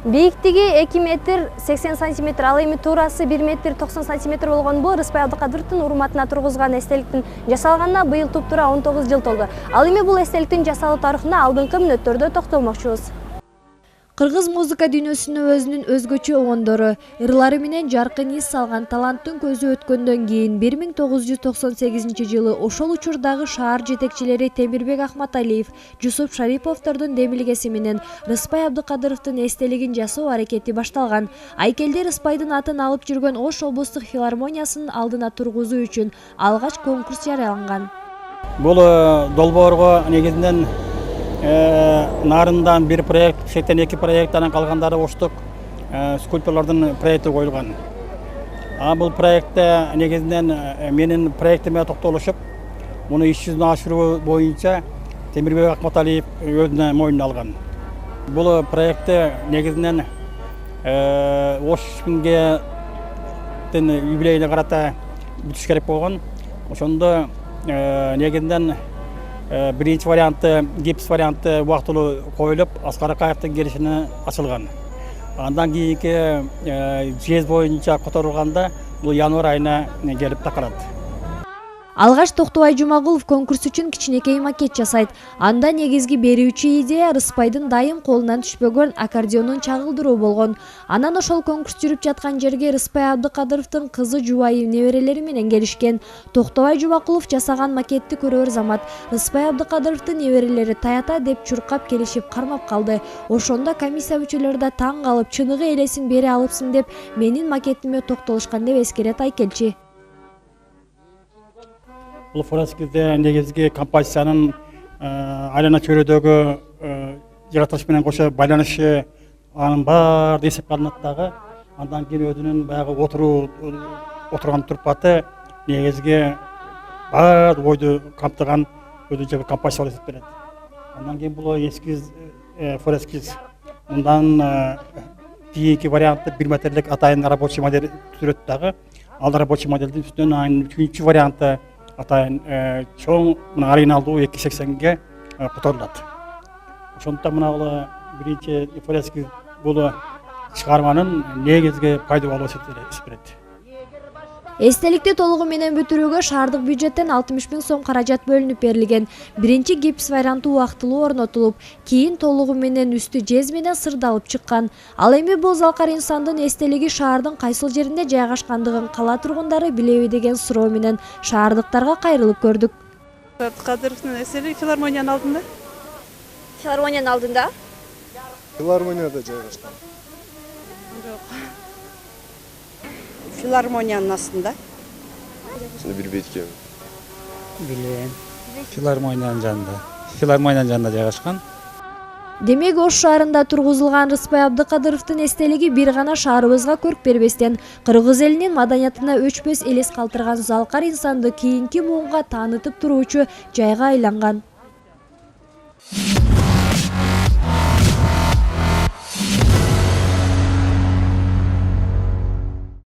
Бийиктиги 2 метр 80 сантиметр, ал эми туурасы 1 метр 90 сантиметр болгон бул Рыспай Абдыкадыровдун урматына тургузган эстеликтин жасалганына быйыл туп-туура 19 жыл толду. Ал эми бул эстеликтин жасалуу тарыхына алдыңкы мүнөттөрдө токтолмокчубуз. Кыргыз музыка дүйнөсүнө өзүнүн өзгөчө оңондору, ырлары менен жаркын из салган таланттын көзү өткөндөн кийин 1998 жылы ошол учурдагы шаар жетекчилери Темирбек Ахматалиев, Жусуп Шариповдордун демилгеси менен Рыспай Абдыкадыровдун эстелигин жасоо аракети башталган. Айкелде Рыспайдын атын алып жүргөн Ош облустук филармониясынын алдына тургузуу үчүн алгач конкурс жарыяланган. Бул долбоорго негизинен нарындан bir проект, 82 проекттен калгандары Оштук скульпторлордун проекти коюлган. Бул проектте негизинен менин проектиме токтолушуп, муну иш жүзүнө ашыруу боюнча Темирбек Акматалиев өзүнө мойнуна алган. Бул проектте негизинен Ош күнгө юбилейине карата бүтүш керек болгон. Ошондо негизинен birinci variantı, gips variantı vaqtılуу koyulup, Askar Akayev'tin girişine açılgan. Andan keyinki жез boyunca kotorulganda bu yanvar ayına gelip takıldı. Алгаш Токтубай Жумагулов конкурс үчүн кичинекей макет жасайт. Анда негизги берүүчү идея Рыспайдын дайым колунан түшпөгөн аккордеонун чагылдыруу болгон. Анан ошол конкурс жүрүп жаткан жерге Рыспай Абдыкадыровдун кызы жубайы неберелери менен келишкен. Токтубай Жумагулов жасаган макетти көрөр замат Рыспай Абдыкадыровдун неберелери таята деп чуркап келишип кармап калды. Ошондо комиссия мүчөлөрү да таң калып, чыныгы элесин бере алыпсың деп менин макетиме токтолушкан деп эскерет Айкелчи. Бұл форескизде негизги композициянын айлана чөйрөдөгү жаратылыш менен кошо байланышы анын баары эсепке алынат дагы. Андан кийин өзүнүн баягы отурган турпаты негизги баар ойду камтыган өзүнчө композиция болуп эсептелет. Андан кийин бул эскиз форескиз. Мындан кийинки варианты 1 метрлик атайын рабочий модель түзүлөт дагы. Ал рабочий модельдин үстүнөн анын 3-үчү варианты атайын чоң оригиналдуу 280-ге которулат. Ошондуктан мына биринчи форескиз бул чыгарманын негизги пайдалуу эсептелет. Эстеликти толугу менен бүтүрүүгө шаардык бюджеттен 60 000 сом каражат бөлүнүп берилген. Биринчи гипс варианты убактылуу орнотулуп, кийин толугу менен үстү жез менен сырдалып чыккан. Ал эми бул залкар инсандын эстелиги шаардын кайсыл жеринде жайгашкандыгын кала тургундары билеби деген суроо менен шаардыктарга кайрылып көрдүк. Абдыкадыровдун эстелиги филармониянын алдында. Филармониянын алдында? Филармонияда жайгашкан. Филармониянын астында. Билбейт. Билем. Филармониянын жанында жайгашкан. Демек Ош шаарында тургузулган Рыспай Абдыкадыровдун эстелиги бир гана шаарыбызга көрк бербестен кыргыз элинин маданиятына өчпөс элес калтырган залкар инсанды кийинки буунга таанытып туруучу жайга айланган.